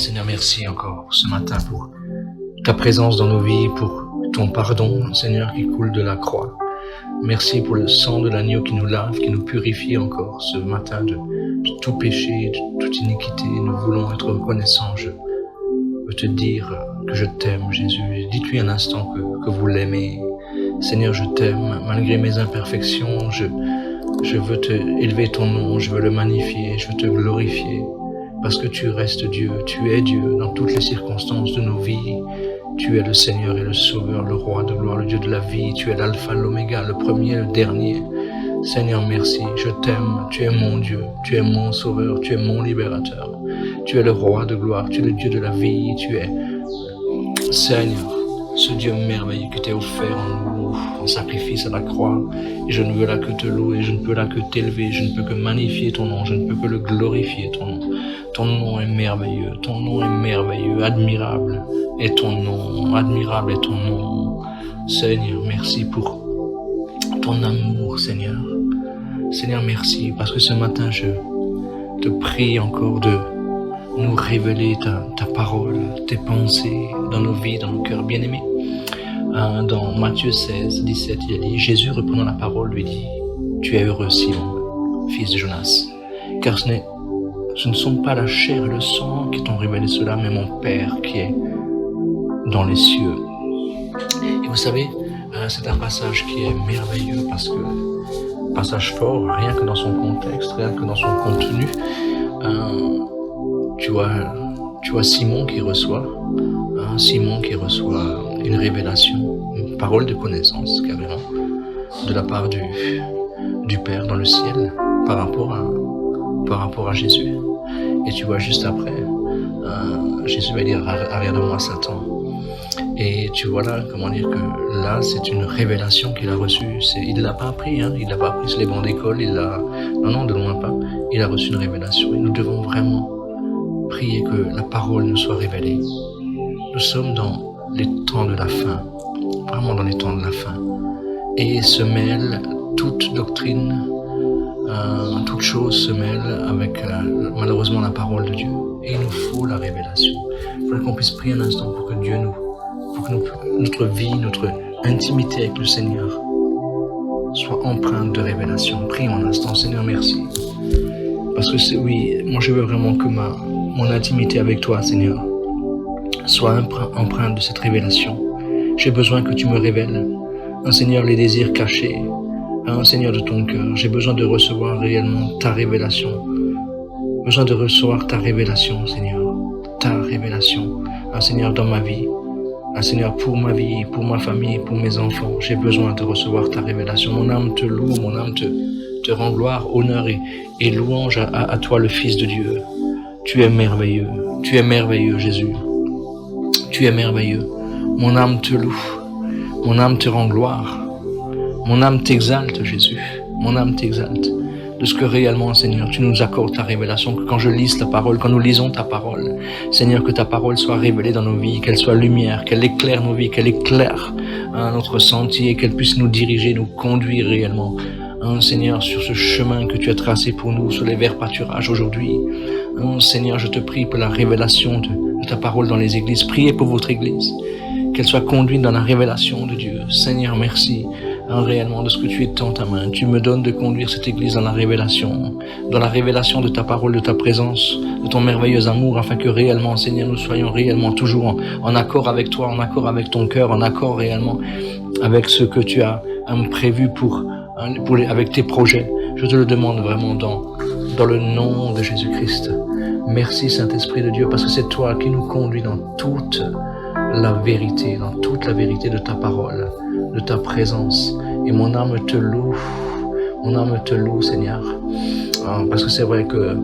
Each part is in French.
Seigneur, merci encore ce matin pour ta présence dans nos vies, pour ton pardon, Seigneur, qui coule de la croix. Merci pour le sang de l'agneau qui nous lave, qui nous purifie encore ce matin de tout péché, de toute iniquité. Nous voulons être reconnaissants. Je veux te dire que je t'aime, Jésus. Dites-lui un instant que vous l'aimez. Seigneur, je t'aime, malgré mes imperfections. Je veux te élever ton nom, je veux le magnifier, je veux te glorifier. Parce que tu restes Dieu, tu es Dieu dans toutes les circonstances de nos vies. Tu es le Seigneur et le Sauveur, le Roi de gloire, le Dieu de la vie. Tu es l'alpha, l'oméga, le premier, le dernier. Seigneur, merci, je t'aime, tu es mon Dieu, tu es mon Sauveur, tu es mon libérateur. Tu es le Roi de gloire, tu es le Dieu de la vie, tu es, Seigneur, ce Dieu merveilleux qui t'est offert en sacrifice à la croix. Et je ne veux là que te louer, je ne peux là que t'élever, je ne peux que magnifier ton nom, je ne peux que le glorifier ton nom. Ton nom est merveilleux, admirable est ton nom, admirable est ton nom. Seigneur, merci pour ton amour, Seigneur. Seigneur, merci, parce que ce matin, je te prie encore de nous révéler ta parole, tes pensées dans nos vies, dans nos cœurs bien-aimés. Dans Matthieu 16, 17, il a dit, Jésus reprenant la parole lui dit, tu es heureux, Simon, fils de Jonas, car ce ne sont pas la chair et le sang qui t'ont révélé cela, mais mon Père qui est dans les cieux. Et vous savez, c'est un passage qui est merveilleux parce que, passage fort, rien que dans son contexte, rien que dans son contenu, tu vois Simon qui reçoit une révélation, une parole de connaissance carrément, de la part du Père dans le ciel par rapport à Jésus. Et tu vois juste après, Jésus va dire arrière de moi Satan. Et tu vois là, comment dire que là c'est une révélation qu'il a reçue. Il l'a pas appris, il l'a pas appris sur les bancs d'école, non, de loin pas. Il a reçu une révélation et nous devons vraiment prier que la parole nous soit révélée. Nous sommes dans les temps de la fin, vraiment dans les temps de la fin. Et se mêle toute doctrine, toute chose se mêle avec malheureusement la parole de Dieu. Et il nous faut la révélation. Il faudrait qu'on puisse prier un instant pour que Dieu notre vie, notre intimité avec le Seigneur soit empreinte de révélation. Prions un instant, Seigneur, merci. Parce que moi je veux vraiment que mon intimité avec toi, Seigneur, soit empreinte de cette révélation. J'ai besoin que tu me révèles, Seigneur, les désirs cachés, Seigneur, de ton cœur. J'ai besoin de recevoir réellement ta révélation. Besoin de recevoir ta révélation, Seigneur. Ta révélation, Seigneur, dans ma vie. Seigneur, pour ma vie, pour ma famille, pour mes enfants. J'ai besoin de recevoir ta révélation. Mon âme te loue, mon âme te rend gloire, honneur et louange à toi, le Fils de Dieu. Tu es merveilleux, Jésus. Tu es merveilleux. Mon âme te loue, mon âme te rend gloire. Mon âme t'exalte, Jésus. Mon âme t'exalte. De ce que réellement, Seigneur, tu nous accordes ta révélation, que quand je lise ta parole, quand nous lisons ta parole, Seigneur, que ta parole soit révélée dans nos vies, qu'elle soit lumière, qu'elle éclaire nos vies, qu'elle éclaire notre sentier, qu'elle puisse nous diriger, nous conduire réellement, Seigneur, sur ce chemin que tu as tracé pour nous, sur les verts pâturages aujourd'hui. Seigneur, je te prie pour la révélation de ta parole dans les églises. Priez pour votre église, qu'elle soit conduite dans la révélation de Dieu. Seigneur, merci. Réellement de ce que tu étends dans ta main. Tu me donnes de conduire cette église dans la révélation de ta parole, de ta présence, de ton merveilleux amour, afin que réellement, Seigneur, nous soyons réellement toujours en accord avec toi, en accord avec ton cœur, en accord réellement avec ce que tu as prévu avec tes projets. Je te le demande vraiment dans le nom de Jésus-Christ. Merci Saint-Esprit de Dieu, parce que c'est toi qui nous conduis dans toute la vérité de ta parole, de ta présence. Et mon âme te loue, Seigneur. Parce que c'est vrai que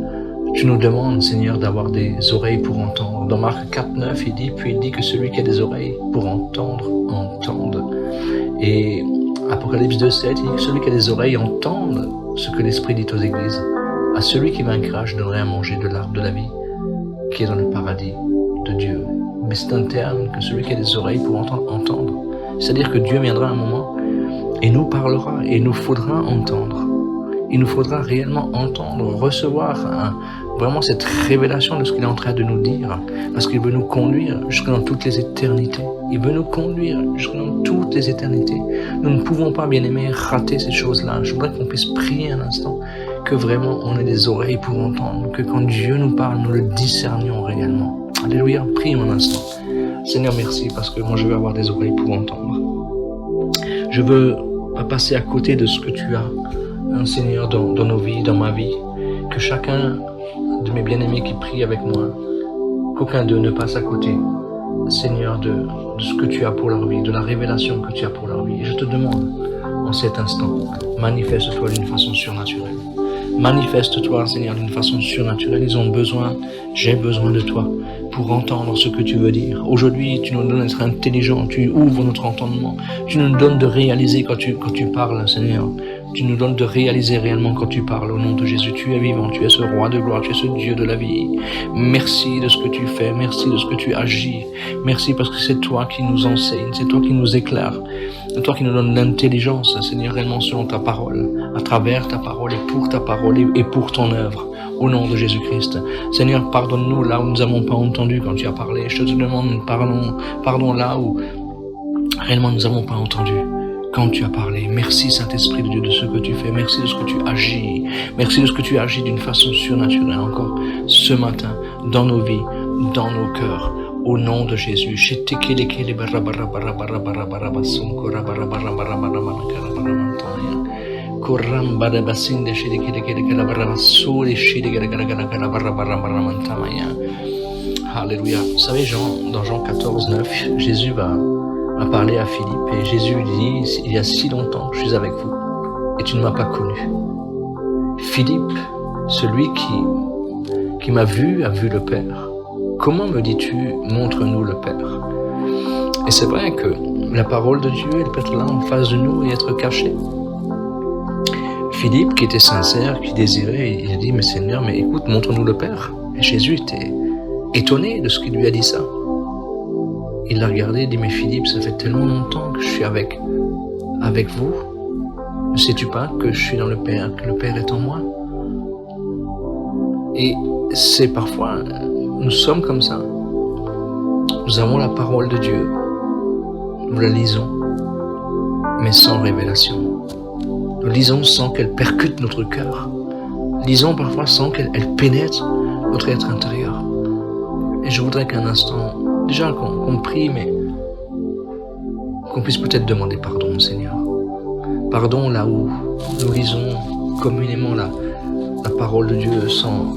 tu nous demandes, Seigneur, d'avoir des oreilles pour entendre. Dans Marc 4:9, il dit que celui qui a des oreilles pour entendre, entende. Et Apocalypse 2:7, il dit que celui qui a des oreilles entende ce que l'Esprit dit aux églises. À celui qui vaincra, je donnerai à manger de l'arbre de la vie, qui est dans le paradis de Dieu. Mais c'est un terme que celui qui a des oreilles pour entendre. C'est-à-dire que Dieu viendra un moment et nous parlera, et il nous faudra entendre. Il nous faudra réellement entendre, recevoir vraiment cette révélation de ce qu'il est en train de nous dire, parce qu'il veut nous conduire jusque dans toutes les éternités. Il veut nous conduire jusque dans toutes les éternités. Nous ne pouvons pas, bien-aimés, rater ces choses-là. Je voudrais qu'on puisse prier un instant, que vraiment on ait des oreilles pour entendre, que quand Dieu nous parle, nous le discernions réellement. Alléluia, prions un instant. Seigneur, merci, parce que moi je veux avoir des oreilles pour entendre. Je veux pas passer à côté de ce que tu as, Seigneur, dans nos vies, dans ma vie. Que chacun de mes bien-aimés qui prient avec moi, qu'aucun d'eux ne passe à côté, Seigneur, de ce que tu as pour leur vie, de la révélation que tu as pour leur vie. Et je te demande, en cet instant, manifeste-toi d'une façon surnaturelle. Manifeste-toi, Seigneur, d'une façon surnaturelle. Ils ont besoin, j'ai besoin de toi pour entendre ce que tu veux dire. Aujourd'hui, tu nous donnes d'être intelligents, tu ouvres notre entendement, tu nous donnes de réaliser quand tu parles, Seigneur. Tu nous donnes de réaliser réellement quand tu parles au nom de Jésus. Tu es vivant, tu es ce roi de gloire, tu es ce Dieu de la vie. Merci de ce que tu fais, merci de ce que tu agis. Merci parce que c'est toi qui nous enseigne, c'est toi qui nous éclaire. C'est toi qui nous donne l'intelligence, Seigneur, réellement selon ta parole, à travers ta parole et pour ta parole et pour ton œuvre. Au nom de Jésus-Christ. Seigneur, pardonne-nous là où nous n'avons pas entendu quand tu as parlé. Je te demande pardon là où réellement nous n'avons pas entendu quand tu as parlé. Merci Saint-Esprit de Dieu de ce que tu fais. Merci de ce que tu agis. Merci de ce que tu agis d'une façon surnaturelle encore ce matin dans nos vies, dans nos cœurs. Au nom de Jésus. Alléluia. Vous savez, dans Jean 14, 9, Jésus va parler à Philippe et Jésus lui dit, il y a si longtemps que je suis avec vous et tu ne m'as pas connu. Philippe, celui qui m'a vu, a vu le Père. Comment me dis-tu, montre-nous le Père? Et c'est vrai que la parole de Dieu, elle peut être là en face de nous et être cachée. Philippe, qui était sincère, qui désirait, il a dit, mais Seigneur, mais écoute, montre-nous le Père. Et Jésus était étonné de ce qu'il lui a dit ça. Il l'a regardé et dit, mais Philippe, ça fait tellement longtemps que je suis avec vous. Ne sais-tu pas que je suis dans le Père, que le Père est en moi? Et c'est parfois, nous sommes comme ça. Nous avons la parole de Dieu. Nous la lisons, mais sans révélation. Nous lisons sans qu'elle percute notre cœur. Lisons parfois sans qu'elle pénètre notre être intérieur. Et je voudrais qu'un instant, déjà qu'on prie, mais qu'on puisse peut-être demander pardon au Seigneur. Pardon là où nous lisons communément la parole de Dieu sans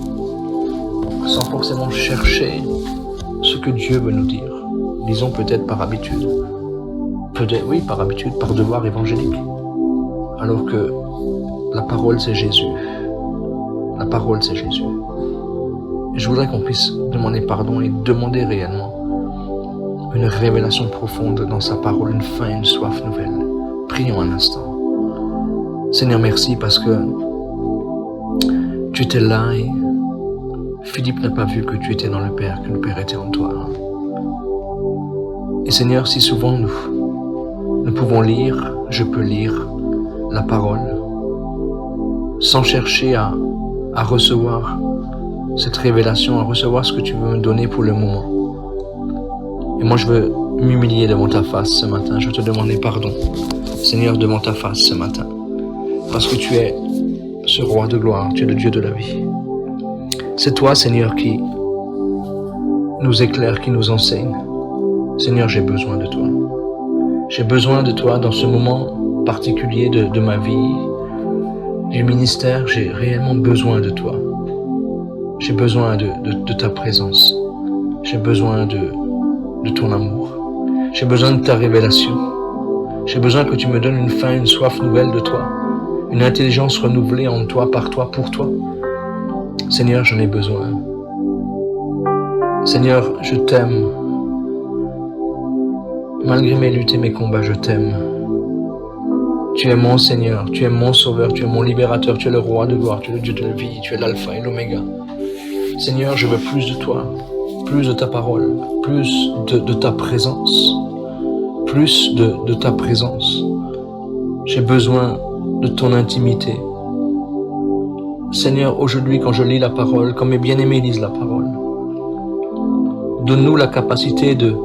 forcément chercher ce que Dieu veut nous dire. Lisons peut-être par habitude. Peut-être, oui, par habitude, par devoir évangélique. Alors que la parole, c'est Jésus. La parole, c'est Jésus. Et je voudrais qu'on puisse demander pardon et demander réellement une révélation profonde dans sa parole, une faim, une soif nouvelle. Prions un instant. Seigneur, merci parce que tu étais là et Philippe n'a pas vu que tu étais dans le Père, que le Père était en toi. Et Seigneur, si souvent nous pouvons lire, je peux lire la parole sans chercher à recevoir cette révélation, à recevoir ce que tu veux me donner pour le moment. Et moi je veux m'humilier devant ta face ce matin, je veux te demander pardon, Seigneur, devant ta face ce matin, parce que tu es ce roi de gloire, tu es le Dieu de la vie. C'est toi, Seigneur, qui nous éclaire, qui nous enseigne. Seigneur, j'ai besoin de toi. J'ai besoin de toi dans ce moment particulier de ma vie, du ministère. J'ai réellement besoin de toi. J'ai besoin de ta présence. J'ai besoin de ton amour. J'ai besoin de ta révélation. J'ai besoin que tu me donnes une faim, une soif nouvelle de toi. Une intelligence renouvelée en toi, par toi, pour toi. Seigneur, j'en ai besoin. Seigneur, je t'aime. Malgré mes luttes et mes combats, je t'aime. Tu es mon Seigneur, tu es mon Sauveur, tu es mon Libérateur, tu es le Roi de gloire, tu es le Dieu de la vie, tu es l'Alpha et l'Oméga. Seigneur, je veux plus de toi, plus de ta parole, plus de ta présence, plus de ta présence. J'ai besoin de ton intimité. Seigneur, aujourd'hui, quand je lis la parole, quand mes bien-aimés lisent la parole, donne-nous la capacité de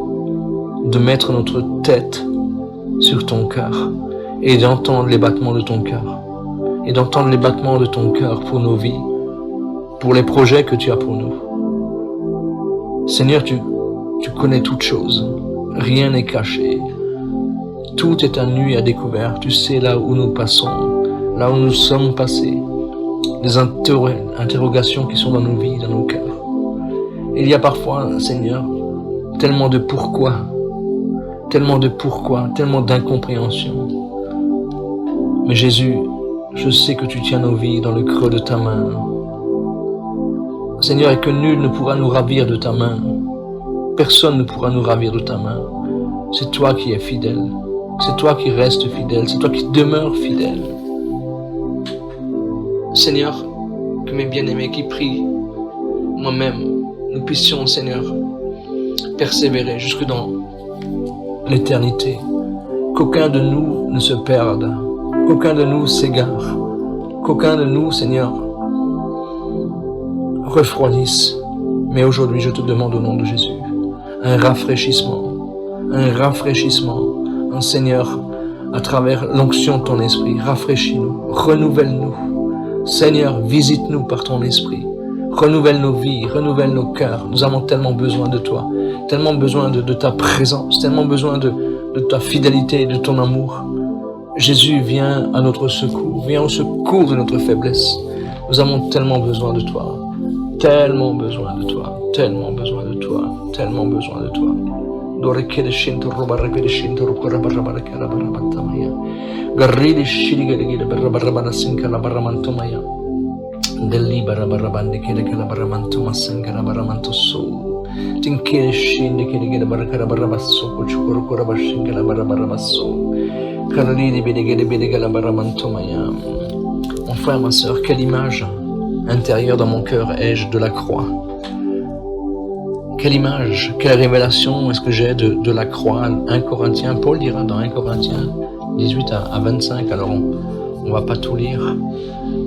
mettre notre tête sur ton cœur et d'entendre les battements de ton cœur. Et d'entendre les battements de ton cœur pour nos vies, pour les projets que tu as pour nous. Seigneur, tu connais toutes choses. Rien n'est caché. Tout est à nu et à découvert. Tu sais là où nous passons, là où nous sommes passés. Les interrogations qui sont dans nos vies, dans nos cœurs. Il y a parfois, Seigneur, tellement de pourquoi, tellement d'incompréhension. Mais Jésus, je sais que tu tiens nos vies dans le creux de ta main. Seigneur, et que nul ne pourra nous ravir de ta main. Personne ne pourra nous ravir de ta main. C'est toi qui es fidèle. C'est toi qui restes fidèle. C'est toi qui demeures fidèle. Seigneur, que mes bien-aimés qui prient, moi-même, nous puissions, Seigneur, persévérer jusque dans l'éternité. Qu'aucun de nous ne se perde. Qu'aucun de nous s'égare, qu'aucun de nous, Seigneur, refroidisse. Mais aujourd'hui, je te demande au nom de Jésus, un rafraîchissement, un Seigneur, à travers l'onction de ton esprit. Rafraîchis-nous, renouvelle-nous. Seigneur, visite-nous par ton esprit. Renouvelle nos vies, renouvelle nos cœurs. Nous avons tellement besoin de toi, tellement besoin de ta présence, tellement besoin de ta fidélité et de ton amour. Jésus, viens à notre secours, viens au secours de notre faiblesse. Nous avons tellement besoin de toi, tellement besoin de toi, tellement besoin de toi, tellement besoin de toi. Mon frère, ma soeur, quelle image intérieure dans mon cœur ai-je de la croix? Quelle image, quelle révélation est-ce que j'ai de la croix? 1 Corinthiens, Paul dira dans 1 Corinthiens 18 à 25, alors on va pas tout lire,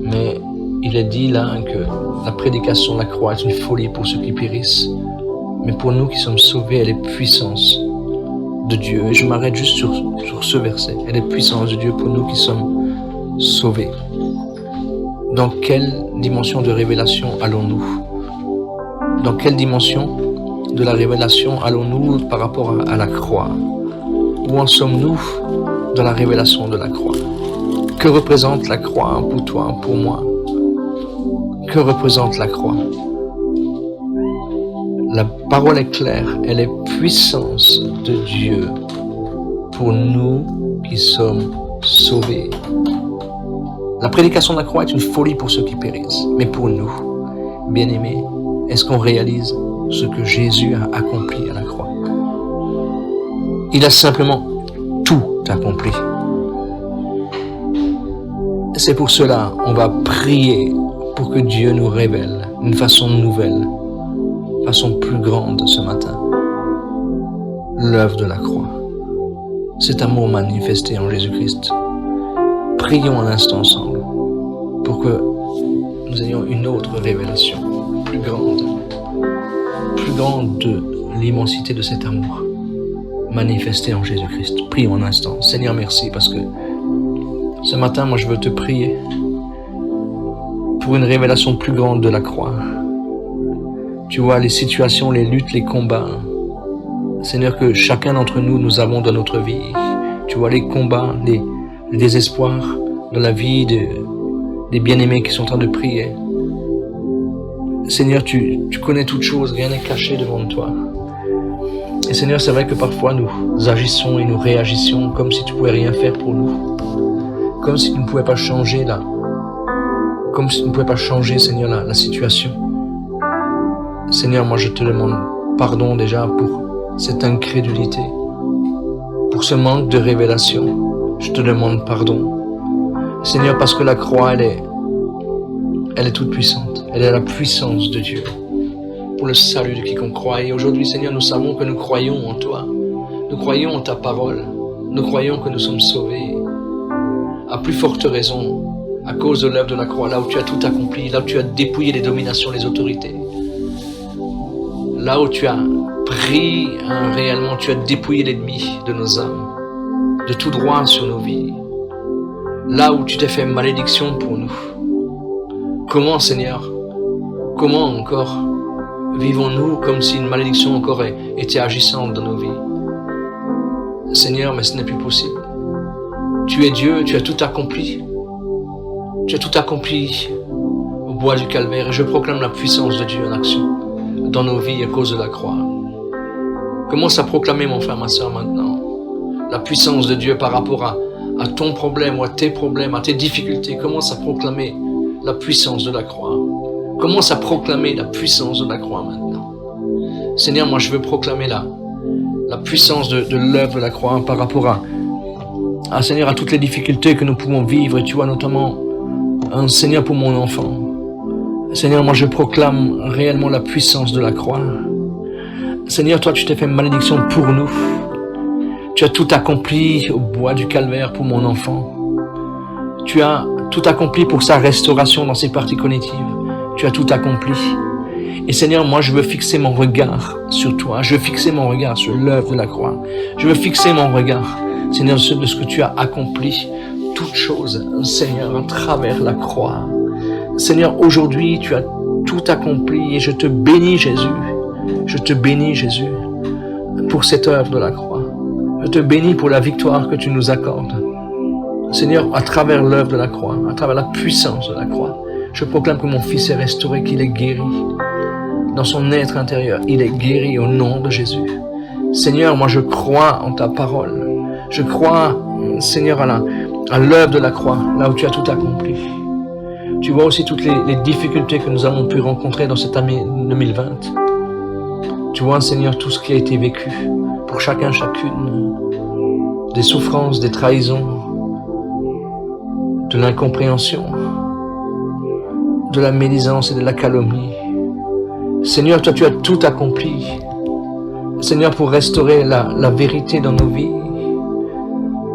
mais il est dit là que la prédication de la croix est une folie pour ceux qui périssent, mais pour nous qui sommes sauvés, elle est puissance de Dieu. Et je m'arrête juste sur ce verset. Elle est puissance de Dieu pour nous qui sommes sauvés. Dans quelle dimension de révélation allons-nous? Dans quelle dimension de la révélation allons-nous par rapport à la croix? Où en sommes-nous dans la révélation de la croix? Que représente la croix pour toi, pour moi? Que représente la croix? La parole est claire, elle est puissance de Dieu pour nous qui sommes sauvés. La prédication de la croix est une folie pour ceux qui périssent, mais pour nous, bien-aimés, est-ce qu'on réalise ce que Jésus a accompli à la croix? Il a simplement tout accompli. C'est pour cela on va prier pour que Dieu nous révèle d'une façon nouvelle, façon plus grande ce matin, l'œuvre de la croix, cet amour manifesté en Jésus-Christ. Prions un instant ensemble pour que nous ayons une autre révélation plus grande de l'immensité de cet amour manifesté en Jésus-Christ. Prions un instant. Seigneur, merci parce que ce matin, moi je veux te prier pour une révélation plus grande de la croix. Tu vois les situations, les luttes, les combats, Seigneur, que chacun d'entre nous, nous avons dans notre vie. Tu vois les combats, les désespoirs dans la vie des bien-aimés qui sont en train de prier. Seigneur, tu connais toutes choses, rien n'est caché devant toi. Et Seigneur, c'est vrai que parfois nous agissons et nous réagissons comme si tu ne pouvais rien faire pour nous. Comme si tu ne pouvais pas changer là. Comme si tu ne pouvais pas changer, Seigneur, la situation. Seigneur, moi je te demande pardon déjà pour cette incrédulité, pour ce manque de révélation. Je te demande pardon. Seigneur, parce que la croix, elle est toute puissante. Elle est la puissance de Dieu pour le salut de quiconque croit. Et aujourd'hui, Seigneur, nous savons que nous croyons en toi. Nous croyons en ta parole. Nous croyons que nous sommes sauvés. À plus forte raison, à cause de l'œuvre de la croix, là où tu as tout accompli, là où tu as dépouillé les dominations, les autorités, là où tu as pris réellement, tu as dépouillé l'ennemi de nos âmes, de tout droit sur nos vies, là où tu t'es fait malédiction pour nous. Comment, Seigneur, comment encore vivons-nous comme si une malédiction encore était agissante dans nos vies? Seigneur, mais ce n'est plus possible. Tu es Dieu, tu as tout accompli. Tu as tout accompli au bois du calvaire et je proclame la puissance de Dieu en action dans nos vies à cause de la croix. Commence à proclamer, mon frère, ma soeur, maintenant, la puissance de Dieu par rapport à ton problème ou à tes problèmes, à tes difficultés. Commence à proclamer la puissance de la croix. Commence à proclamer la puissance de la croix maintenant. Seigneur, moi je veux proclamer la puissance de l'œuvre de la croix par rapport à Seigneur, à toutes les difficultés que nous pouvons vivre. Et tu vois notamment, Seigneur, pour mon enfant. Seigneur, moi je proclame réellement la puissance de la croix. Seigneur, toi tu t'es fait malédiction pour nous. Tu as tout accompli au bois du calvaire pour mon enfant. Tu as tout accompli pour sa restauration dans ses parties cognitives. Tu as tout accompli. Et Seigneur, moi je veux fixer mon regard sur toi. Je veux fixer mon regard sur l'œuvre de la croix. Je veux fixer mon regard, Seigneur, de ce que tu as accompli. Toutes choses, Seigneur, à travers la croix. Seigneur, aujourd'hui, tu as tout accompli et je te bénis, Jésus. Je te bénis, Jésus, pour cette œuvre de la croix. Je te bénis pour la victoire que tu nous accordes. Seigneur, à travers l'œuvre de la croix, à travers la puissance de la croix, je proclame que mon fils est restauré, qu'il est guéri. Dans son être intérieur, il est guéri au nom de Jésus. Seigneur, moi je crois en ta parole. Je crois, Seigneur, à l'œuvre de la croix, là où tu as tout accompli. Tu vois aussi toutes les difficultés que nous avons pu rencontrer dans cette année 2020. Tu vois, Seigneur, tout ce qui a été vécu pour chacun, chacune. Des souffrances, des trahisons, de l'incompréhension, de la médisance et de la calomnie. Seigneur, toi tu as tout accompli. Seigneur, pour restaurer la vérité dans nos vies,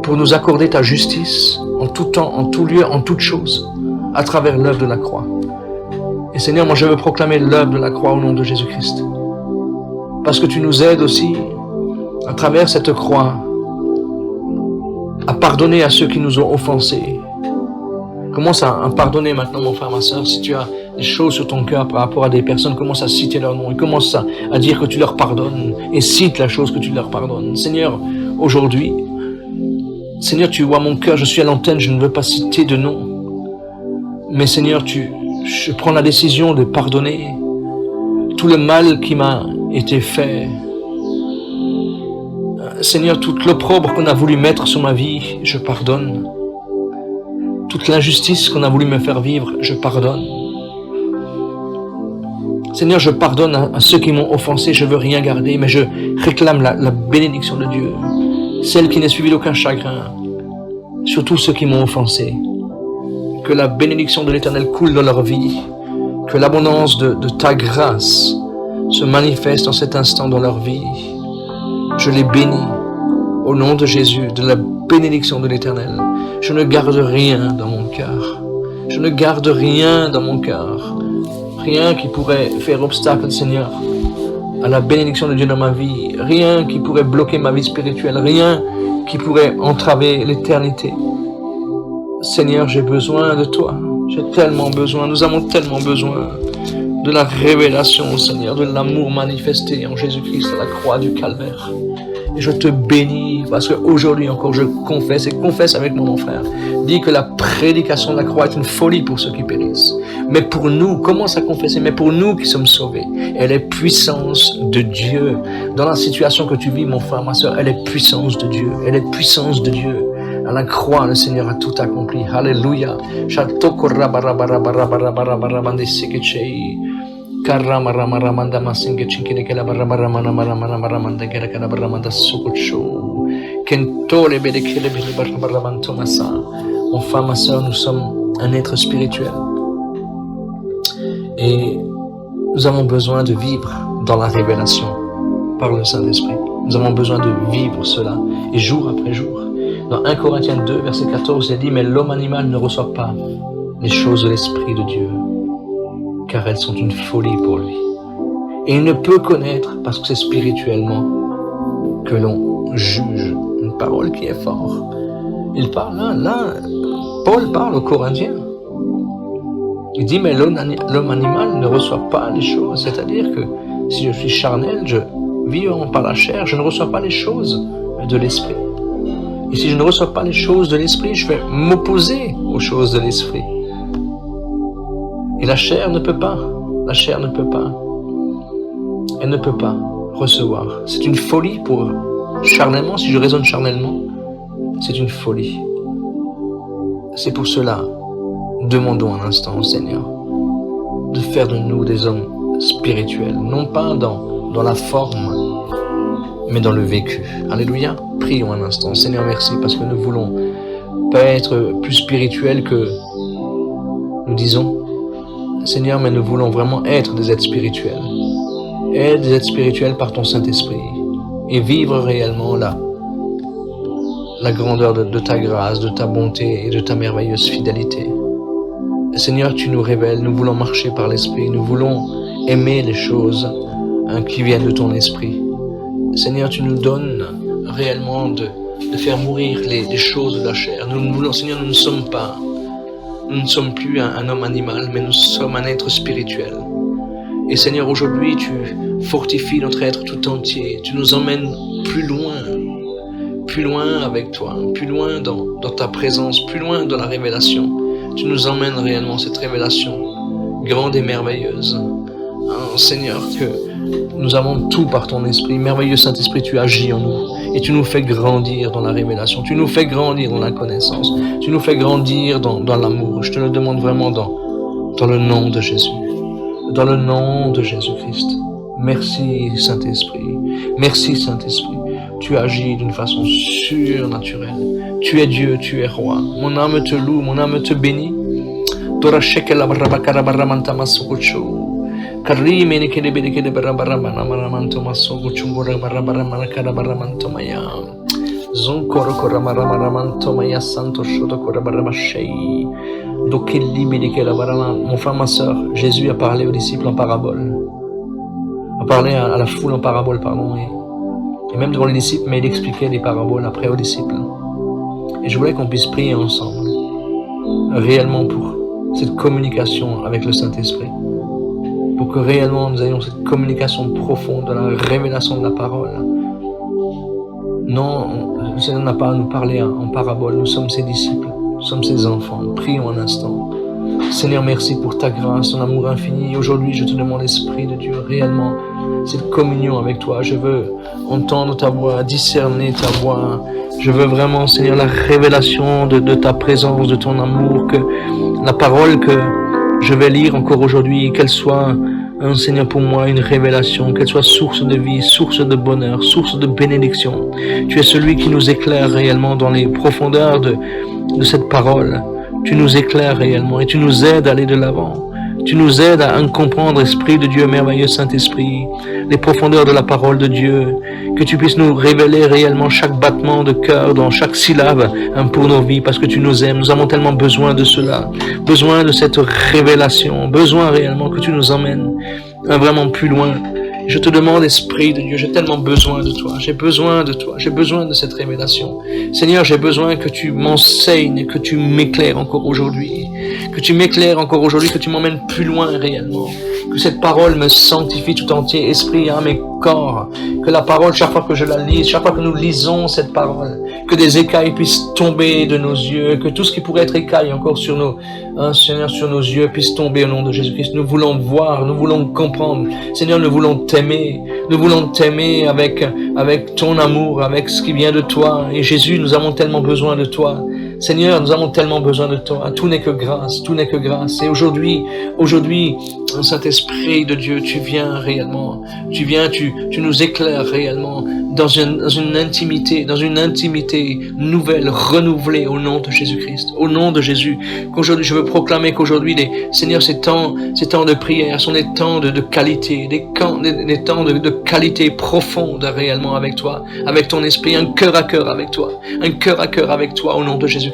pour nous accorder ta justice en tout temps, en tout lieu, en toute chose, à travers l'œuvre de la croix. Et Seigneur, moi je veux proclamer l'œuvre de la croix au nom de Jésus-Christ. Parce que tu nous aides aussi, à travers cette croix, à pardonner à ceux qui nous ont offensés. Commence à pardonner maintenant, mon frère, ma soeur. Si tu as des choses sur ton cœur par rapport à des personnes, commence à citer leur nom et commence à dire que tu leur pardonnes et cite la chose que tu leur pardonnes. Seigneur, aujourd'hui, Seigneur, tu vois mon cœur, je suis à l'antenne, je ne veux pas citer de nom. Mais Seigneur, je prends la décision de pardonner tout le mal qui m'a été fait. Seigneur, toute l'opprobre qu'on a voulu mettre sur ma vie, je pardonne. Toute l'injustice qu'on a voulu me faire vivre, je pardonne. Seigneur, je pardonne à ceux qui m'ont offensé, je ne veux rien garder, mais je réclame la bénédiction de Dieu, celle qui n'est suivie d'aucun chagrin, surtout ceux qui m'ont offensé. Que la bénédiction de l'Éternel coule dans leur vie, que l'abondance de ta grâce se manifeste en cet instant dans leur vie. Je les bénis au nom de Jésus, de la bénédiction de l'Éternel. Je ne garde rien dans mon cœur. Je ne garde rien dans mon cœur. Rien qui pourrait faire obstacle, Seigneur, à la bénédiction de Dieu dans ma vie. Rien qui pourrait bloquer ma vie spirituelle. Rien qui pourrait entraver l'éternité. Seigneur, j'ai besoin de toi. J'ai tellement besoin. Nous avons tellement besoin de la révélation, Seigneur, de l'amour manifesté en Jésus-Christ à la croix du calvaire. Et je te bénis parce qu'aujourd'hui encore je confesse et confesse avec mon frère. Dis que la prédication de la croix est une folie pour ceux qui périssent. Mais pour nous, commence à confesser, mais pour nous qui sommes sauvés, elle est puissance de Dieu. Dans la situation que tu vis, mon frère, ma soeur, elle est puissance de Dieu. Elle est puissance de Dieu. À la croix, le Seigneur a tout accompli. Alléluia. Karamaramanda masinga chinkine kala barabaramana maramanda kala kala baramanda sukucho kentole bede kele bede barabaramanta masa. Mon frère, ma soeur, nous sommes un être spirituel et nous avons besoin de vivre dans la révélation par le Saint-Esprit. Nous avons besoin de vivre cela et jour après jour. Dans 1 Corinthiens 2 verset 14, il dit mais l'homme animal ne reçoit pas les choses de l'Esprit de Dieu, car elles sont une folie pour lui. Et il ne peut connaître, parce que c'est spirituellement que l'on juge. Une parole qui est forte. Il parle là, Paul parle aux Corinthiens. Il dit, mais l'homme animal ne reçoit pas les choses. C'est-à-dire que si je suis charnel, je vis par la chair, je ne reçois pas les choses de l'esprit. Et si je ne reçois pas les choses de l'esprit, je vais m'opposer aux choses de l'esprit. Et la chair ne peut pas. La chair ne peut pas. Elle ne peut pas recevoir. C'est une folie pour charnellement, si je raisonne charnellement, c'est une folie. C'est pour cela, demandons un instant au Seigneur de faire de nous des hommes spirituels, non pas dans la forme, mais dans le vécu. Alléluia. Prions un instant. Seigneur, merci, parce que nous voulons pas être plus spirituels que nous disons. Seigneur, mais nous voulons vraiment être des êtres spirituels. Être des êtres spirituels par ton Saint-Esprit. Et vivre réellement la grandeur de ta grâce, de ta bonté et de ta merveilleuse fidélité. Seigneur, tu nous révèles, nous voulons marcher par l'Esprit, nous voulons aimer les choses qui viennent de ton Esprit. Seigneur, tu nous donnes réellement de faire mourir les choses de la chair. Nous voulons, Seigneur, nous ne sommes plus un homme animal, mais nous sommes un être spirituel. Et Seigneur, aujourd'hui, tu fortifies notre être tout entier. Tu nous emmènes plus loin avec toi, plus loin dans ta présence, plus loin dans la révélation. Tu nous emmènes réellement cette révélation grande et merveilleuse. Seigneur, que nous avons tout par ton Esprit. Merveilleux Saint-Esprit, tu agis en nous et tu nous fais grandir dans la révélation. Tu nous fais grandir dans la connaissance. Tu nous fais grandir dans l'amour. Je te le demande vraiment dans le nom de Jésus. Dans le nom de Jésus-Christ. Merci Saint-Esprit. Merci Saint-Esprit. Tu agis d'une façon surnaturelle. Tu es Dieu, tu es roi. Mon âme te loue, mon âme te bénit. Mon frère, ma soeur, Jésus a parlé aux disciples en parabole. A parlé à la foule en parabole, pardon. Et même devant les disciples, mais il expliquait les paraboles après aux disciples. Et je voulais qu'on puisse prier ensemble, réellement pour cette communication avec le Saint-Esprit. Pour que réellement nous ayons cette communication profonde de la révélation de la parole. Non, le Seigneur n'a pas à nous parler en parabole, nous sommes ses disciples, nous sommes ses enfants. Prions un instant. Seigneur, merci pour ta grâce, ton amour infini. Aujourd'hui, je te demande, Esprit de Dieu, réellement, cette communion avec toi. Je veux entendre ta voix, discerner ta voix. Je veux vraiment, Seigneur, la révélation de ta présence, de ton amour, que la parole que je vais lire encore aujourd'hui, qu'elle soit, Seigneur, pour moi, une révélation, qu'elle soit source de vie, source de bonheur, source de bénédiction. Tu es celui qui nous éclaire réellement dans les profondeurs de cette parole. Tu nous éclaires réellement et tu nous aides à aller de l'avant. Tu nous aides à comprendre, Esprit de Dieu, merveilleux Saint-Esprit, les profondeurs de la parole de Dieu. Que tu puisses nous révéler réellement chaque battement de cœur, dans chaque syllabe pour nos vies, parce que tu nous aimes. Nous avons tellement besoin de cela, besoin de cette révélation, besoin réellement que tu nous emmènes vraiment plus loin. Je te demande, Esprit de Dieu, j'ai tellement besoin de toi, j'ai besoin de toi, j'ai besoin de cette révélation. Seigneur, j'ai besoin que tu m'enseignes, que tu m'éclaires encore aujourd'hui, que tu m'éclaires encore aujourd'hui, que tu m'emmènes plus loin réellement, que cette parole me sanctifie tout entier, esprit, âme et corps, que la parole, chaque fois que je la lise, chaque fois que nous lisons cette parole, que des écailles puissent tomber de nos yeux, que tout ce qui pourrait être écaille encore sur nos, Seigneur, sur nos yeux puisse tomber au nom de Jésus-Christ. Nous voulons voir, nous voulons comprendre. Seigneur, nous voulons t'aimer avec ton amour, avec ce qui vient de toi. Et Jésus, nous avons tellement besoin de toi. Seigneur, nous avons tellement besoin de toi. Tout n'est que grâce, tout n'est que grâce. Et aujourd'hui, Saint-Esprit de Dieu, tu viens réellement. Tu viens, tu nous éclaires réellement dans une intimité nouvelle, renouvelée au nom de Jésus-Christ. Au nom de Jésus. Qu'aujourd'hui, je veux proclamer qu'aujourd'hui, Seigneur, ces temps de prière sont des temps de qualité, des temps de qualité profonde réellement avec toi, avec ton esprit, un cœur à cœur avec toi, au nom de Jésus-Christ.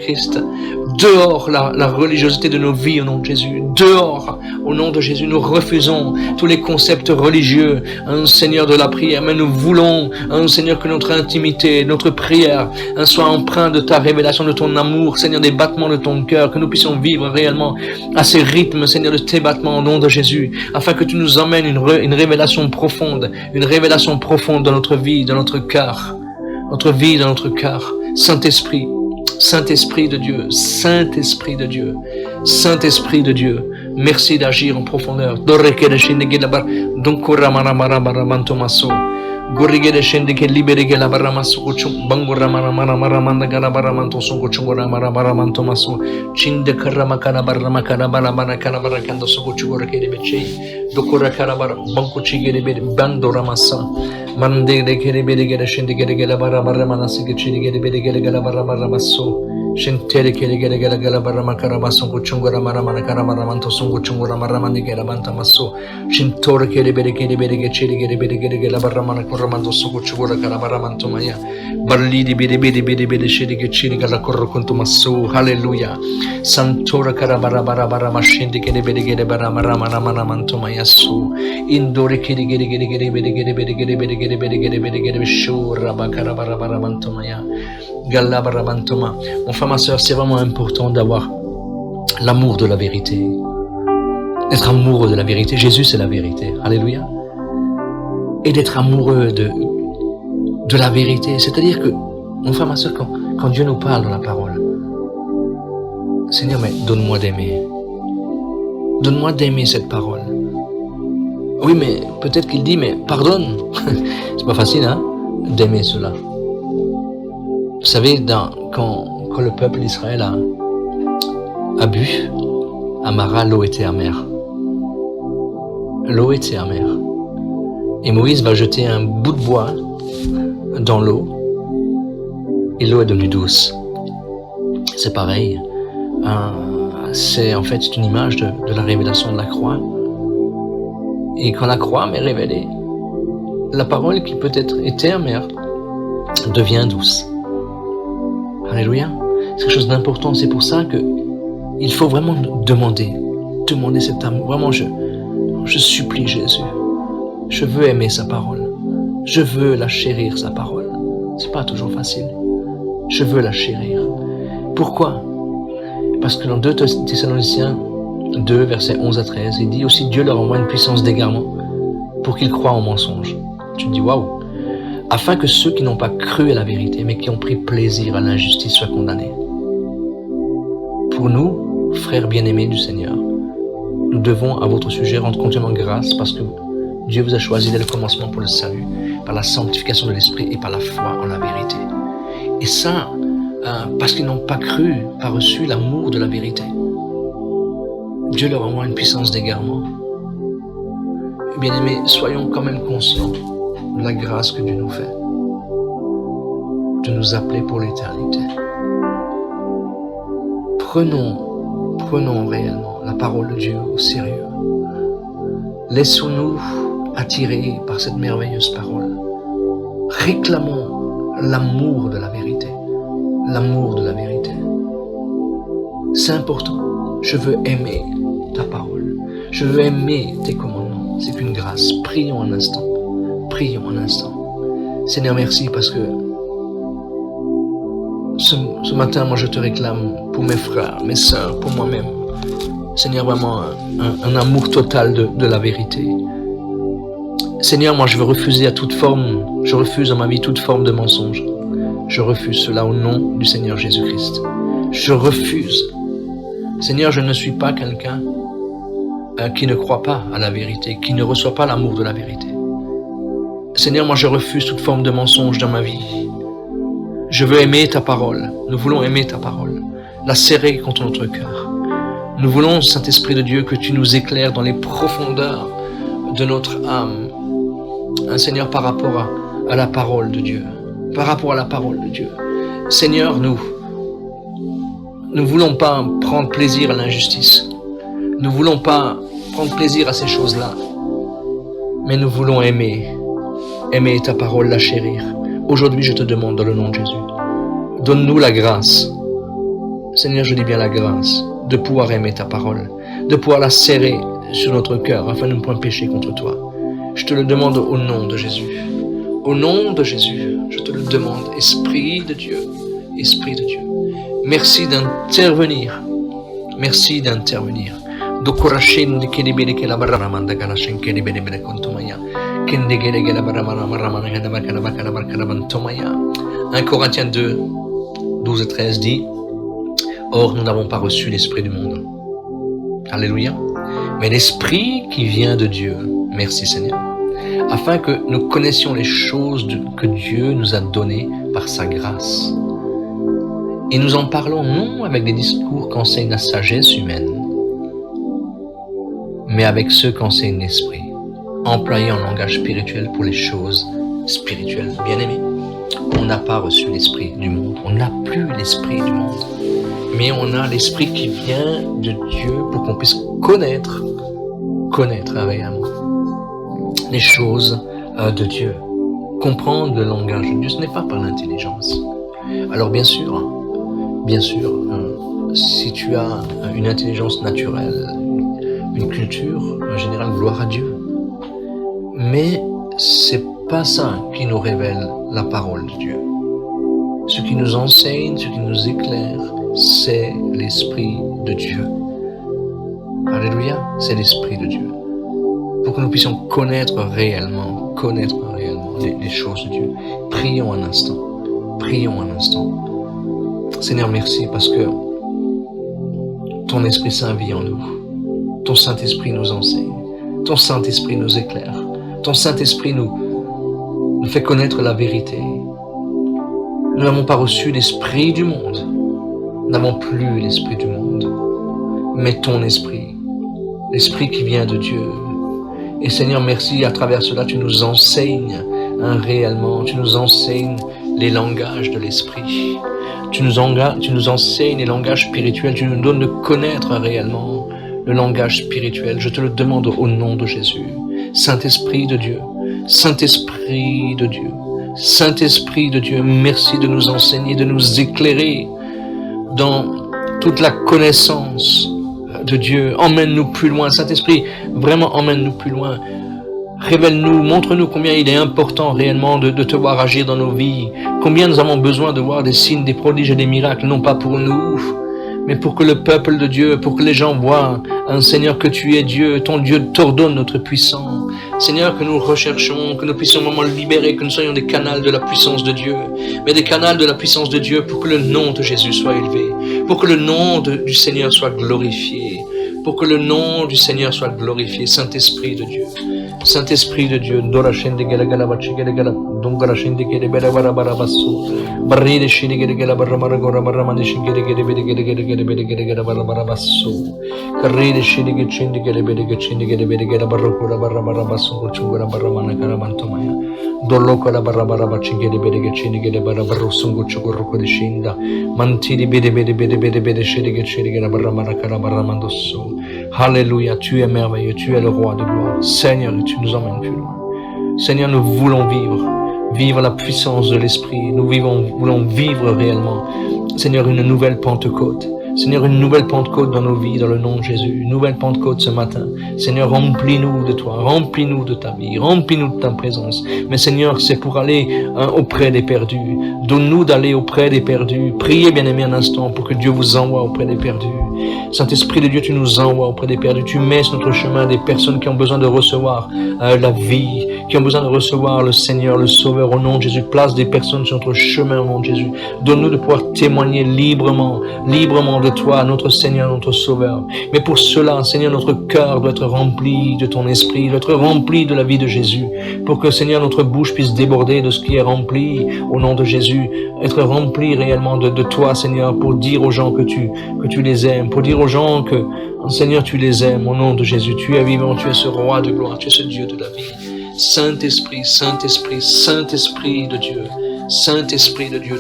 Dehors la religiosité de nos vies au nom de Jésus. Dehors, au nom de Jésus, nous refusons tous les concepts religieux, Seigneur, de la prière. Mais nous voulons, Seigneur, que notre intimité, notre prière, soit empreinte de ta révélation, de ton amour, Seigneur, des battements de ton cœur, que nous puissions vivre réellement à ces rythmes, Seigneur, de tes battements au nom de Jésus, afin que tu nous emmènes une révélation profonde dans notre vie, dans notre cœur, notre vie, dans notre cœur. Saint-Esprit, Saint-Esprit de Dieu, Saint-Esprit de Dieu, Saint-Esprit de Dieu, merci d'agir en profondeur. Gorigere shende ke libere ke la baramaso kuchum bangora mara manda gara baramanto son kuchungora mara baramanto maso chinde karama kana barama kana barama kana barakando so kuchugora ke beche dokora kana bar banko chigere be bandora masa mande de ke be de shende ke la barama manasi ke chigere be de la barama maso shentere ke la barama kana maso kuchungora mara kana baramanto son kuchungora mara mande ke la banta maso shintore ke be de chigere be la barama Ramando Sogo Chugora Carabaramanto Maya Barlidi Bidi Shidi Chiri Gala Corroconto Maso Hallelujah Santora Carabara Mashindi Gedebede Baramana Manto Maya Su Indore Kiri Gede Shura Bacarabara Manto Maya Galabara Mantoma. Mon frère, ma soeur, c'est vraiment important d'avoir l'amour de la vérité. Être amoureux de la vérité. Jésus, c'est la vérité. Alléluia. Et d'être amoureux de la vérité. C'est-à-dire que, mon frère, ma soeur, quand Dieu nous parle dans la parole, Seigneur, mais donne-moi d'aimer. Donne-moi d'aimer cette parole. Oui, mais peut-être qu'il dit, mais pardonne. C'est pas facile, hein, d'aimer cela. Vous savez, quand le peuple d'Israël a bu, à Mara, l'eau était amère. L'eau était amère. Et Moïse va jeter un bout de bois dans l'eau et l'eau est devenue douce. C'est pareil. C'est en fait une image de la révélation de la croix. Et quand la croix m'est révélée, la parole qui peut-être était amère devient douce. Alléluia. C'est quelque chose d'important. C'est pour ça que il faut vraiment demander cet amour. Vraiment, je supplie Jésus. Je veux aimer sa parole. Je veux la chérir, sa parole. C'est pas toujours facile. Je veux la chérir. Pourquoi? Parce que dans 2 Thessaloniciens 2, versets 11 à 13, il dit aussi Dieu leur envoie une puissance d'égarement pour qu'ils croient au mensonge. Tu te dis waouh. Afin que ceux qui n'ont pas cru à la vérité, mais qui ont pris plaisir à l'injustice soient condamnés. Pour nous, frères bien-aimés du Seigneur, nous devons à votre sujet rendre continuellement grâce parce que Dieu vous a choisi dès le commencement pour le salut, par la sanctification de l'esprit et par la foi en la vérité. Et ça, parce qu'ils n'ont pas cru, pas reçu l'amour de la vérité. Dieu leur envoie une puissance d'égarement. Bien-aimés, soyons quand même conscients de la grâce que Dieu nous fait, de nous appeler pour l'éternité. Prenons réellement la parole de Dieu au sérieux. Laissons-nous attirés par cette merveilleuse parole. Réclamons l'amour de la vérité. L'amour de la vérité. C'est important. Je veux aimer ta parole. Je veux aimer tes commandements. C'est qu'une grâce. Prions un instant. Prions un instant. Seigneur, merci parce que ce matin, moi, je te réclame pour mes frères, mes sœurs, pour moi-même. Seigneur, vraiment un amour total de la vérité. Seigneur, moi, je veux refuser je refuse dans ma vie toute forme de mensonge. Je refuse cela au nom du Seigneur Jésus-Christ. Je refuse. Seigneur, je ne suis pas quelqu'un qui ne croit pas à la vérité, qui ne reçoit pas l'amour de la vérité. Seigneur, moi, je refuse toute forme de mensonge dans ma vie. Je veux aimer ta parole. Nous voulons aimer ta parole. La serrer contre notre cœur. Nous voulons, Saint-Esprit de Dieu, que tu nous éclaires dans les profondeurs de notre âme. Seigneur, par rapport à la parole de Dieu. Par rapport à la parole de Dieu. Seigneur, nous ne voulons pas prendre plaisir à l'injustice. Nous ne voulons pas prendre plaisir à ces choses-là. Mais nous voulons aimer ta parole, la chérir. Aujourd'hui, je te demande dans le nom de Jésus, donne-nous la grâce Seigneur, je dis bien la grâce de pouvoir aimer ta parole, de pouvoir la serrer sur notre cœur afin de ne point pécher contre toi. Je te le demande au nom de Jésus. Au nom de Jésus, je te le demande, Esprit de Dieu, Esprit de Dieu. Merci d'intervenir. Merci d'intervenir. 1 Corinthiens 2, 12 et 13 dit: Or, nous n'avons pas reçu l'esprit du monde. Alléluia. Mais l'esprit qui vient de Dieu. Merci Seigneur. Afin que nous connaissions les choses que Dieu nous a données par sa grâce. Et nous en parlons non avec des discours qu'enseigne la sagesse humaine, mais avec ceux qu'enseigne l'esprit, employés en langage spirituel pour les choses spirituelles. Bien-aimés, on n'a pas reçu l'esprit du monde, on n'a plus l'esprit du monde, mais on a l'esprit qui vient de Dieu pour qu'on puisse connaître réellement les choses de Dieu, comprendre le langage de Dieu. Ce n'est pas par l'intelligence. Alors bien sûr, si tu as une intelligence naturelle, une culture, en général, gloire à Dieu. Mais c'est pas ça qui nous révèle la parole de Dieu. Ce qui nous enseigne, ce qui nous éclaire, c'est l'Esprit de Dieu. Alléluia, c'est l'Esprit de Dieu. Pour que nous puissions connaître réellement les choses de Dieu. Prions un instant. Seigneur, merci parce que ton Esprit Saint vit en nous. Ton Saint-Esprit nous enseigne. Ton Saint-Esprit nous éclaire. Ton Saint-Esprit nous fait connaître la vérité. Nous n'avons pas reçu l'Esprit du monde. Nous n'avons plus l'Esprit du monde. Mais ton Esprit, l'Esprit qui vient de Dieu. Et Seigneur, merci, à travers cela, tu nous enseignes réellement. Tu nous enseignes les langages de l'Esprit. Tu nous enseignes les langages spirituels. Tu nous donnes de connaître réellement le langage spirituel. Je te le demande au nom de Jésus. Saint-Esprit de Dieu, Saint-Esprit de Dieu, Saint-Esprit de Dieu, merci de nous enseigner, de nous éclairer dans toute la connaissance de Dieu. Emmène-nous plus loin, Saint-Esprit, vraiment emmène-nous plus loin. Révèle-nous, montre-nous combien il est important réellement de te voir agir dans nos vies, combien nous avons besoin de voir des signes, des prodiges et des miracles, non pas pour nous, mais pour que le peuple de Dieu, pour que les gens voient, Seigneur, que tu es Dieu, ton Dieu t'ordonne notre puissant. Seigneur, que nous recherchons, que nous puissions vraiment libérer, que nous soyons des canaux de la puissance de Dieu, mais des canaux de la puissance de Dieu pour que le nom de Jésus soit élevé, pour que le nom du Seigneur soit glorifié, pour que le nom du Seigneur soit glorifié, Saint-Esprit de Dieu. Saint-Esprit de Dieu, Alléluia, tu es merveilleux, tu es le roi de gloire. Seigneur, tu nous emmènes plus loin. Seigneur, nous voulons vivre la puissance de l'Esprit. Nous voulons vivre réellement, Seigneur, une nouvelle Pentecôte. Seigneur, une nouvelle Pentecôte dans nos vies, dans le nom de Jésus. Une nouvelle Pentecôte ce matin. Seigneur, remplis-nous de toi, remplis-nous de ta vie, remplis-nous de ta présence. Mais Seigneur, c'est pour aller auprès des perdus. Donne-nous d'aller auprès des perdus. Priez, bien-aimés, un instant pour que Dieu vous envoie auprès des perdus. Saint-Esprit de Dieu, tu nous envoies auprès des perdus. Tu mets sur notre chemin des personnes qui ont besoin de recevoir la vie, qui ont besoin de recevoir le Seigneur, le Sauveur, au nom de Jésus. Place des personnes sur notre chemin au nom de Jésus. Donne-nous de pouvoir témoigner librement de toi, notre Seigneur, notre Sauveur. Mais pour cela, Seigneur, notre cœur doit être rempli de ton Esprit, doit être rempli de la vie de Jésus, pour que, Seigneur, notre bouche puisse déborder de ce qui est rempli au nom de Jésus, être rempli réellement de toi, Seigneur, pour dire aux gens que tu les aimes, pour dire aux gens que, Seigneur, tu les aimes au nom de Jésus. Tu es vivant, tu es ce roi de gloire, tu es ce Dieu de la vie. Saint-Esprit, Saint-Esprit, Saint-Esprit de Dieu. Saint-Esprit de Dieu,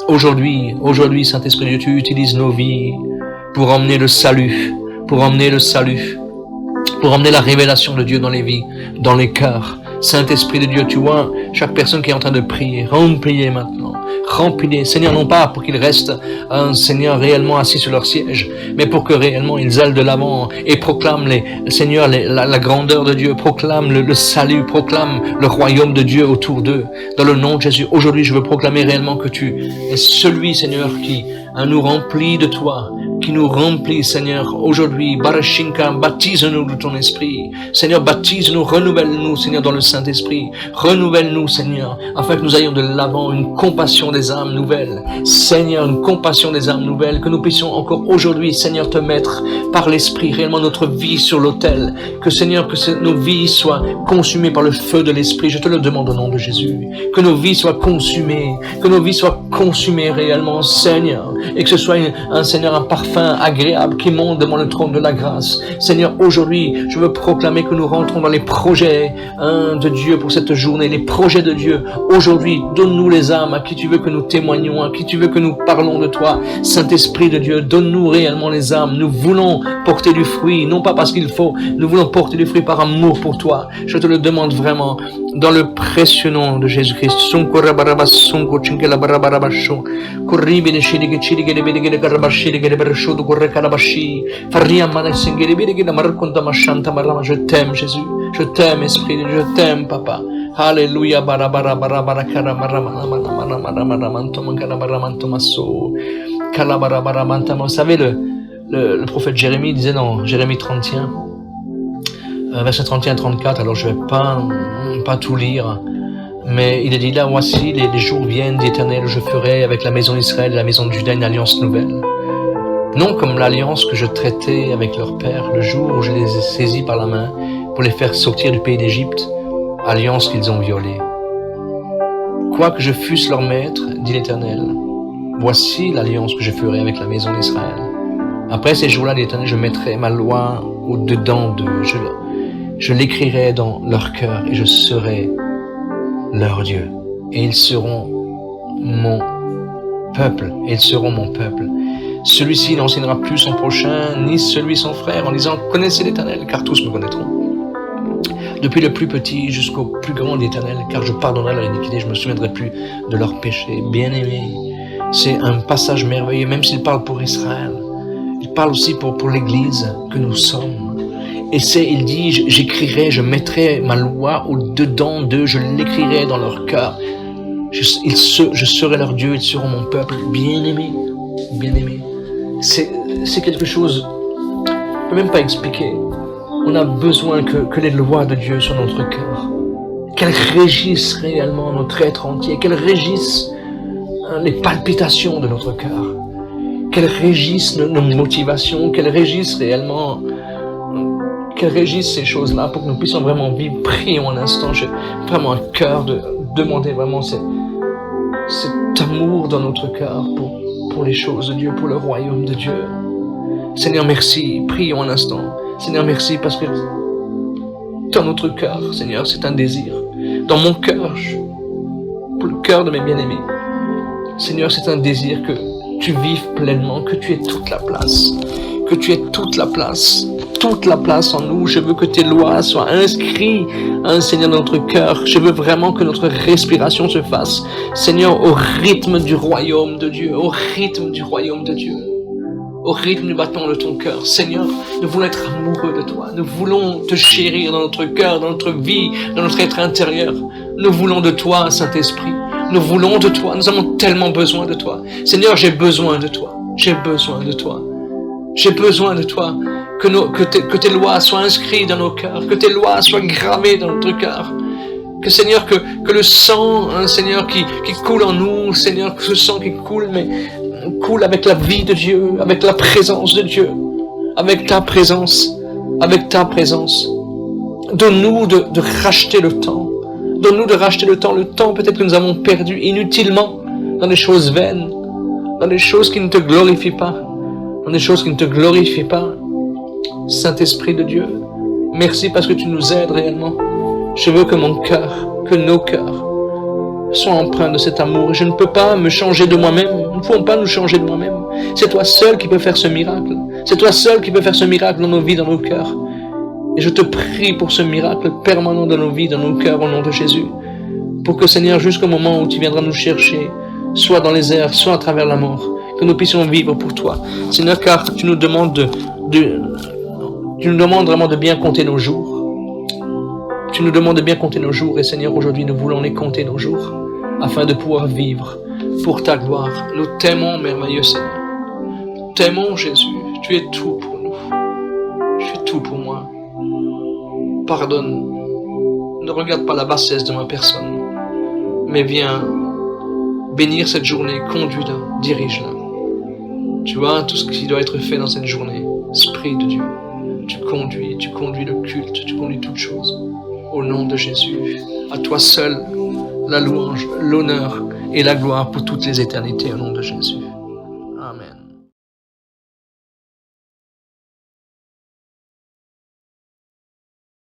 aujourd'hui, Saint-Esprit de Dieu, tu utilises nos vies pour emmener le salut, pour emmener la révélation de Dieu dans les vies, dans les cœurs. Saint-Esprit de Dieu, tu vois chaque personne qui est en train de prier, remplis-les maintenant, remplis-les, Seigneur, non pas pour qu'ils restent, Seigneur, réellement assis sur leur siège, mais pour que réellement ils aillent de l'avant et proclament, Seigneur, la grandeur de Dieu, proclament le salut, proclament le royaume de Dieu autour d'eux. Dans le nom de Jésus, aujourd'hui, je veux proclamer réellement que tu es celui, Seigneur, qui nous remplit de toi, qui nous remplit, Seigneur, aujourd'hui. Barashinka, baptise-nous de ton esprit. Seigneur, baptise-nous, renouvelle-nous, Seigneur, dans le Saint-Esprit. Renouvelle-nous, Seigneur, afin que nous ayons de l'avant une compassion des âmes nouvelles. Seigneur, une compassion des âmes nouvelles, que nous puissions encore aujourd'hui, Seigneur, te mettre par l'Esprit réellement notre vie sur l'autel. Que, Seigneur, que nos vies soient consumées par le feu de l'Esprit. Je te le demande au nom de Jésus. Que nos vies soient consumées, réellement, Seigneur, et que ce soit un Seigneur, un parfum agréable qui monte devant le trône de la grâce. Seigneur, aujourd'hui, je veux proclamer que nous rentrons dans les projets de Dieu pour cette journée, les projets de Dieu. Aujourd'hui, donne-nous les âmes à qui tu veux que nous témoignions, à qui tu veux que nous parlons de toi. Saint-Esprit de Dieu, donne-nous réellement les âmes. Nous voulons porter du fruit, non pas parce qu'il faut, nous voulons porter du fruit par amour pour toi. Je te le demande vraiment, dans le précieux nom de Jésus-Christ. Je t'aime, Jésus. Je t'aime, Esprit de Dieu. Je t'aime, Papa. Alléluia. Vous savez, le prophète Jérémie disait dans Jérémie 31, verset 31-34, alors je vais pas tout lire, mais il est dit là, voici, les jours viennent, dit l'Éternel, je ferai avec la maison d'Israël et la maison de Juda une alliance nouvelle. Non comme l'alliance que je traitais avec leur père le jour où je les ai saisis par la main pour les faire sortir du pays d'Égypte, alliance qu'ils ont violée. Quoique je fusse leur maître, dit l'Éternel, voici l'alliance que je ferai avec la maison d'Israël. Après ces jours-là, dit l'Éternel, je mettrai ma loi au-dedans d'eux, je l'écrirai dans leur cœur et je serai leur Dieu. Et ils seront mon peuple, Celui-ci n'enseignera plus son prochain, ni celui son frère, en disant « Connaissez l'Éternel, car tous me connaîtront. » Depuis le plus petit jusqu'au plus grand de l'Éternel, car je pardonnerai leur iniquité, je ne me souviendrai plus de leurs péchés. Bien-aimés, c'est un passage merveilleux, même s'il parle pour Israël. Il parle aussi pour l'Église que nous sommes. Et il dit, j'écrirai, je mettrai ma loi au-dedans d'eux, je l'écrirai dans leur cœur. Je serai leur Dieu, ils seront mon peuple. Bien-aimés, c'est quelque chose, je ne peux même pas expliquer. On a besoin que les lois de Dieu soient dans notre cœur, qu'elles régissent réellement notre être entier, qu'elles régissent les palpitations de notre cœur, qu'elles régissent nos motivations, qu'elles régissent réellement, qu'elles régissent ces choses-là pour que nous puissions vraiment vivre. Prions un instant, j'ai vraiment un cœur de demander vraiment cet amour dans notre cœur pour les choses de Dieu, pour le royaume de Dieu. Seigneur, merci, prions un instant. Seigneur, merci parce que dans notre cœur, Seigneur, c'est un désir. Dans mon cœur, pour le cœur de mes bien-aimés, Seigneur, c'est un désir que tu vives pleinement, que tu aies toute la place, toute la place en nous. Je veux que tes lois soient inscrites, Seigneur, dans notre cœur. Je veux vraiment que notre respiration se fasse, Seigneur, au rythme du royaume de Dieu, au rythme du battement de ton cœur. Seigneur, nous voulons être amoureux de toi. Nous voulons te chérir dans notre cœur, dans notre vie, dans notre être intérieur. Nous voulons de toi, Saint-Esprit. Nous voulons de toi. Nous avons tellement besoin de toi. Seigneur, j'ai besoin de toi. J'ai besoin de toi. Que tes lois soient inscrites dans nos cœurs. Que tes lois soient gravées dans notre cœur. Que, Seigneur, que le sang, Seigneur, qui coule en nous, Seigneur, que ce sang qui coule, mais coule avec la vie de Dieu, avec la présence de Dieu, avec ta présence. Donne-nous de racheter le temps. Le temps peut-être que nous avons perdu inutilement dans des choses vaines, dans des choses qui ne te glorifient pas, Saint-Esprit de Dieu, merci parce que tu nous aides réellement. Je veux que mon cœur, que nos cœurs soient empreints de cet amour. Et je ne peux pas me changer de moi-même. Nous ne pouvons pas nous changer de moi-même. C'est toi seul qui peux faire ce miracle. C'est toi seul qui peux faire ce miracle dans nos vies, dans nos cœurs. Et je te prie pour ce miracle permanent dans nos vies, dans nos cœurs, au nom de Jésus. Pour que, Seigneur, jusqu'au moment où tu viendras nous chercher, soit dans les airs, soit à travers la mort, que nous puissions vivre pour toi. Seigneur, car tu nous demandes tu nous demandes vraiment de bien compter nos jours. Tu nous demandes de bien compter nos jours, et Seigneur, aujourd'hui, nous voulons les compter nos jours, afin de pouvoir vivre pour ta gloire. Nous t'aimons, merveilleux Seigneur. T'aimons, Jésus. Tu es tout pour nous. Tu es tout pour moi. Pardonne. Ne regarde pas la bassesse de ma personne, mais viens bénir cette journée, conduis-la, dirige-la. Tu vois tout ce qui doit être fait dans cette journée. Esprit de Dieu, tu conduis le culte, tu conduis toutes choses. Au nom de Jésus, à toi seul, la louange, l'honneur et la gloire pour toutes les éternités, au nom de Jésus.